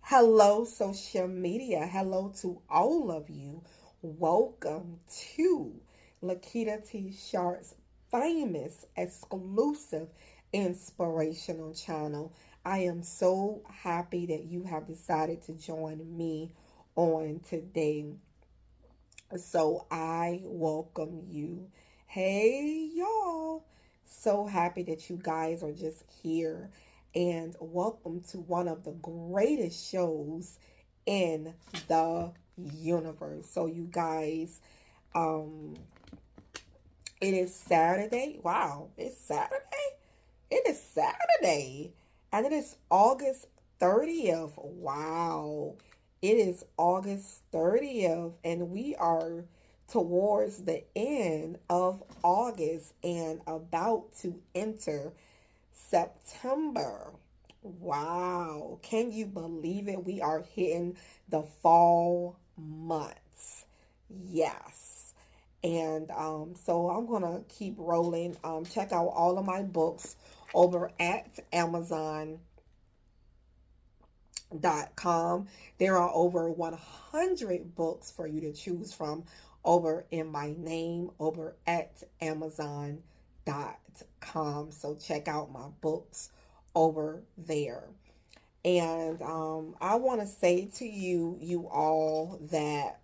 Hello, social media. Hello to all of you. Welcome to Lakitatsharpe's famous, exclusive, inspirational channel. I am so happy that you have decided to join me on today. So I welcome you. Hey, y'all. So happy that you guys are just here. And welcome to one of the greatest shows in the universe. So, you guys, um, it is Saturday. Wow, it's Saturday? It is Saturday. And it is August 30th. Wow. It is August 30th. And we are towards the end of August and about to enter September. Wow. Can you believe it? We are hitting the fall months. Yes. And so I'm going to keep rolling. Check out all of my books over at Amazon.com. There are over 100 books for you to choose from over in my name over at Amazon.com. So check out my books over there. And I want to say to you all, that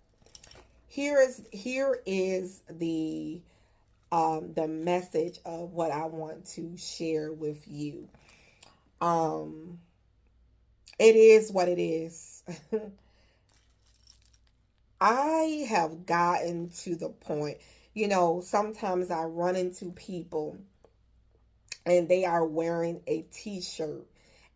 here is the message of what I want to share with you. It is what it is. I have gotten to the point, sometimes I run into people and they are wearing a t-shirt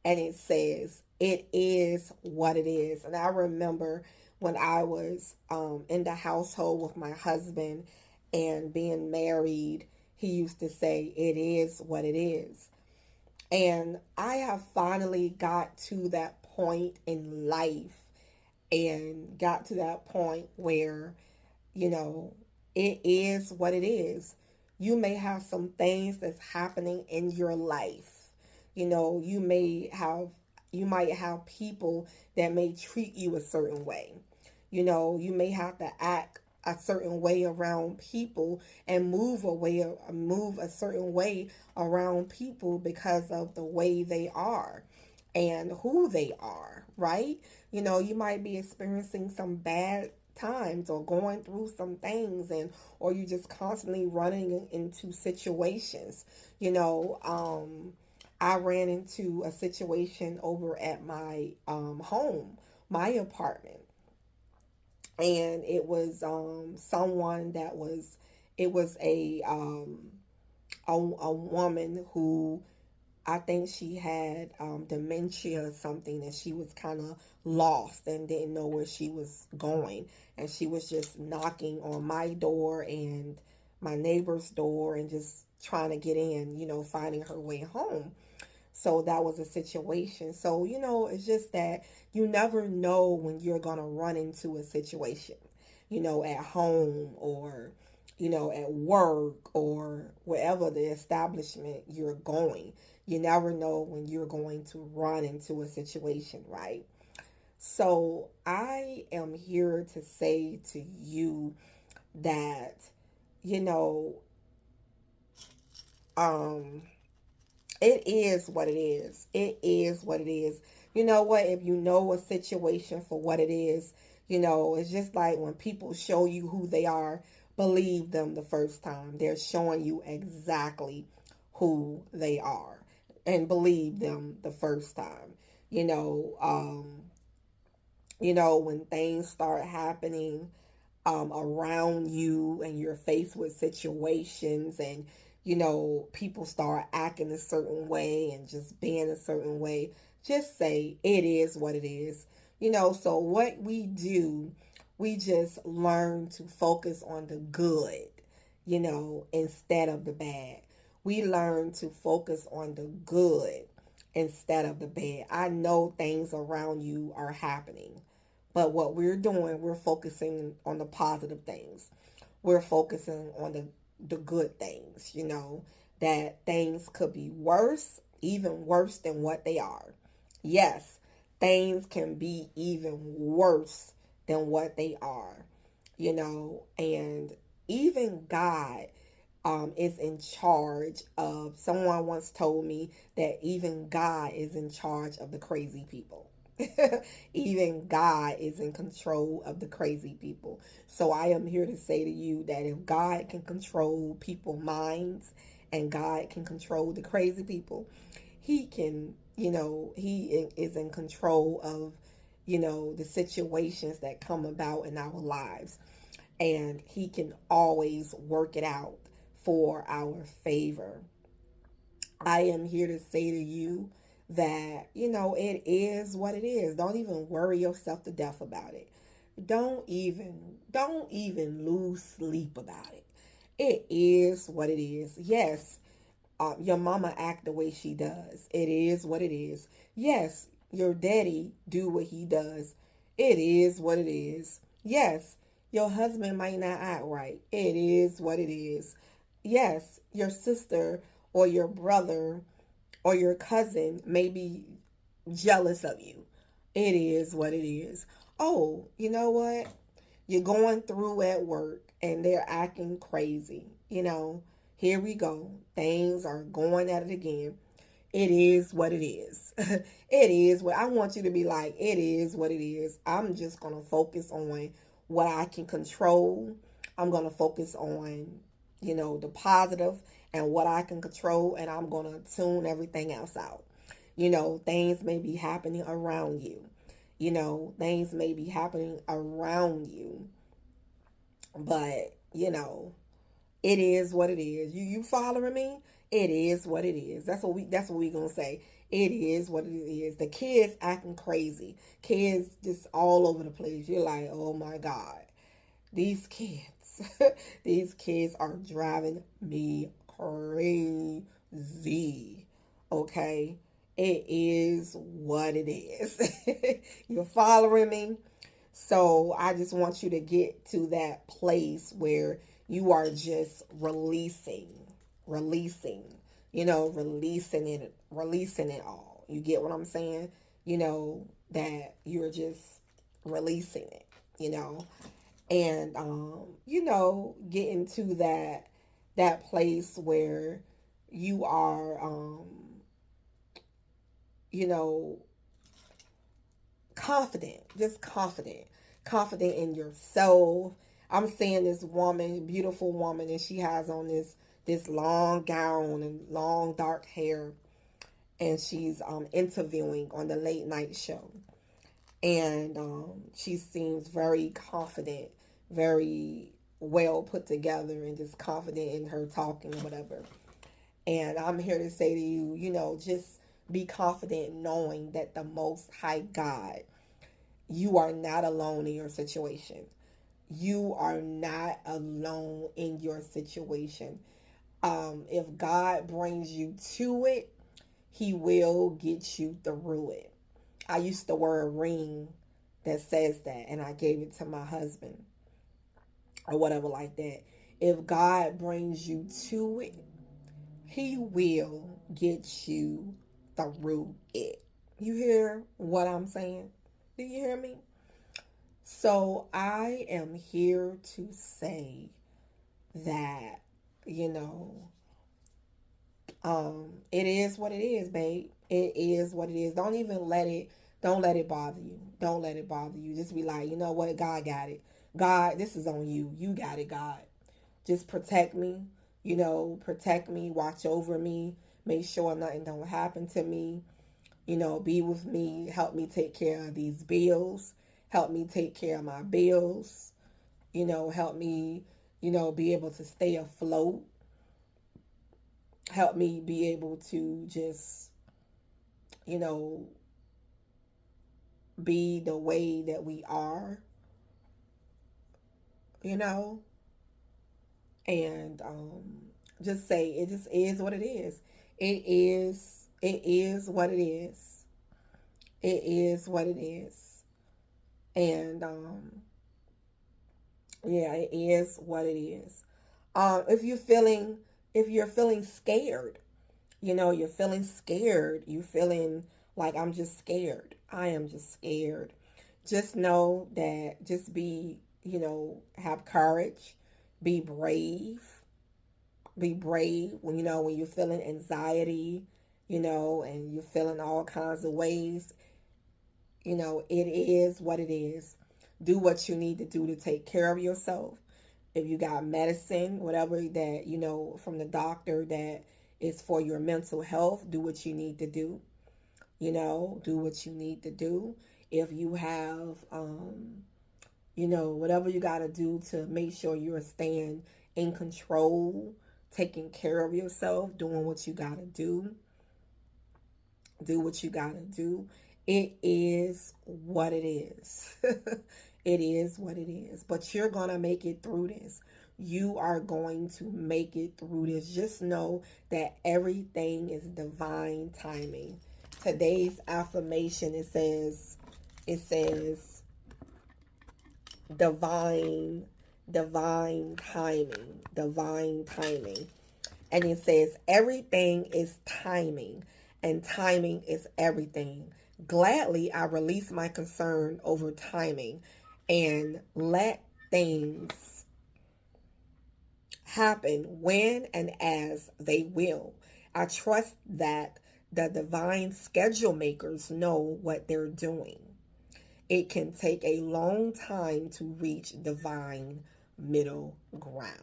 and it says, "It is what it is." And I remember when I was in the household with my husband and being married, he used to say, "It is what it is." And I have finally got to that point in life and got to that point where, it is what it is. You may have some things that's happening in your life. You might have people that may treat you a certain way. You may have to act a certain way around people and move a certain way around people because of the way they are and who they are, right? You might be experiencing some bad times or going through some things, and or you just constantly running into situations. I ran into a situation over at my home, my apartment, and it was someone that was it was a woman who, I think she had dementia or something, and she was kind of lost and didn't know where she was going. And she was just knocking on my door and my neighbor's door and just trying to get in, finding her way home. So that was a situation. So, it's just that you never know when you're going to run into a situation, at home or, at work or wherever the establishment you're going. You never know when you're going to run into a situation, right? So I am here to say to you that, you know, um, it is what it is. It is what it is. You know what? If you know a situation for what it is, it's just like when people show you who they are, believe them the first time. They're showing you exactly who they are, and believe them the first time. You know, um, when things start happening around you and you're faced with situations, and people start acting a certain way and just being a certain way, just say it is what it is. So what we do, we just learn to focus on the good, instead of the bad. We learn to focus on the good instead of the bad. I know things around you are happening, but what we're doing, we're focusing on the positive things. We're focusing on the good things, that things could be worse, even worse than what they are. Yes, things can be even worse than what they are, and even God is in charge of, someone once told me that even God is in charge of the crazy people. Even God is in control of the crazy people. So I am here to say to you that if God can control people's minds and God can control the crazy people, he can, he is in control of, the situations that come about in our lives. And he can always work it out for our favor. I am here to say to you that, it is what it is. Don't even worry yourself to death about it. Don't even lose sleep about it. It is what it is. Yes, your mama act the way she does. It is what it is. Yes, your daddy do what he does. It is what it is. Yes, your husband might not act right. It is what it is. Yes, your sister or your brother or your cousin may be jealous of you. It is what it is. Oh, you know what? You're going through at work and they're acting crazy. Here we go. Things are going at it again. It is what it is. It is what I want you to be like. It is what it is. I'm just going to focus on what I can control. I'm going to focus on, the positive and what I can control, and I'm going to tune everything else out. Things may be happening around you. Things may be happening around you, but, it is what it is. You following me? It is what it is. That's what we gonna say. It is what it is. The kids acting crazy. Kids just all over the place. You're like, oh my God. These kids, these kids are driving me crazy. Okay? It is what it is. You're following me? So I just want you to get to that place where you are just releasing, releasing it all. You get what I'm saying? That you're just releasing it, and getting to that place where you are, you know, confident, just confident in yourself. I'm seeing this woman, beautiful woman, and she has on this long gown and long dark hair, and she's interviewing on the late night show, and she seems very confident, very well put together, and just confident in her talking or whatever. And I'm here to say to you, just be confident knowing that the Most High God, you are not alone in your situation. You are not alone in your situation. If God brings you to it, He will get you through it. I used to wear a ring that says that, and I gave it to my husband or whatever like that. If God brings you to it, He will get you through it. You hear what I'm saying? Do you hear me? So I am here to say that, it is what it is, babe. It is what it is. Don't let it bother you. Don't let it bother you. Just be like, you know what? God got it. God, this is on you. You got it, God. Just protect me, protect me, watch over me, make sure nothing don't happen to me, be with me, help me take care of these bills, help me take care of my bills, help me, be able to stay afloat, help me be able to just, be the way that we are, and just say it just is what it is. It is what it is. It is what it is. And yeah, it is what it is. If you're feeling scared, you're feeling scared, you're feeling Like, I'm just scared. I am just scared. Just know that, just be, have courage, be brave. Be brave when, when you're feeling anxiety, and you're feeling all kinds of ways. It is what it is. Do what you need to do to take care of yourself. If you got medicine, whatever that, from the doctor that is for your mental health, do what you need to do. Do what you need to do. If you have, whatever you got to do to make sure you're staying in control, taking care of yourself, doing what you got to do. Do what you got to do. It is what it is. It is what it is. But you're going to make it through this. You are going to make it through this. Just know that everything is divine timing. Today's affirmation, it says divine timing. Divine timing. And it says everything is timing, and timing is everything. Gladly I release my concern over timing and let things happen when and as they will. I trust that the divine schedule makers know what they're doing. It can take a long time to reach divine middle ground.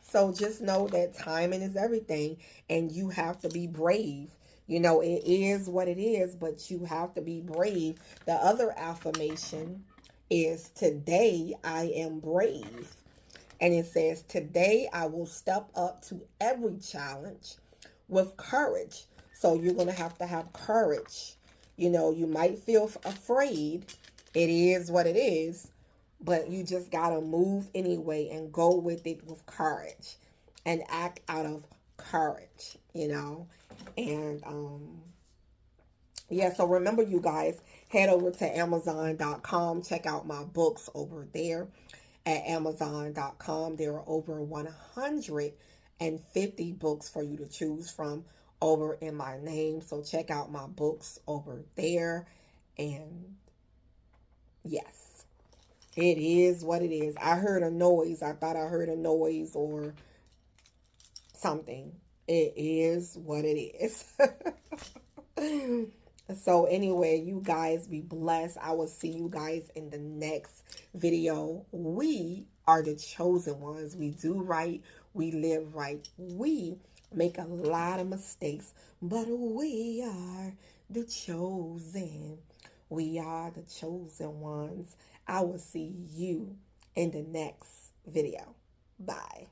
So just know that timing is everything, and you have to be brave. It is what it is, but you have to be brave. The other affirmation is today I am brave. And it says, today I will step up to every challenge with courage. So you're going to have courage. You might feel afraid. It is what it is. But you just got to move anyway and go with it with courage and act out of courage, And, yeah, so remember, you guys, head over to Amazon.com. Check out my books over there at Amazon.com. There are over 150 books for you to choose from over in my name. So check out my books over there. And yes. It is what it is. I heard a noise. I thought I heard a noise or something. It is what it is. So anyway, you guys be blessed. I will see you guys in the next video. We are the chosen ones. We do right. We live right. We make a lot of mistakes, but we are the chosen. We are the chosen ones. I will see you in the next video. Bye.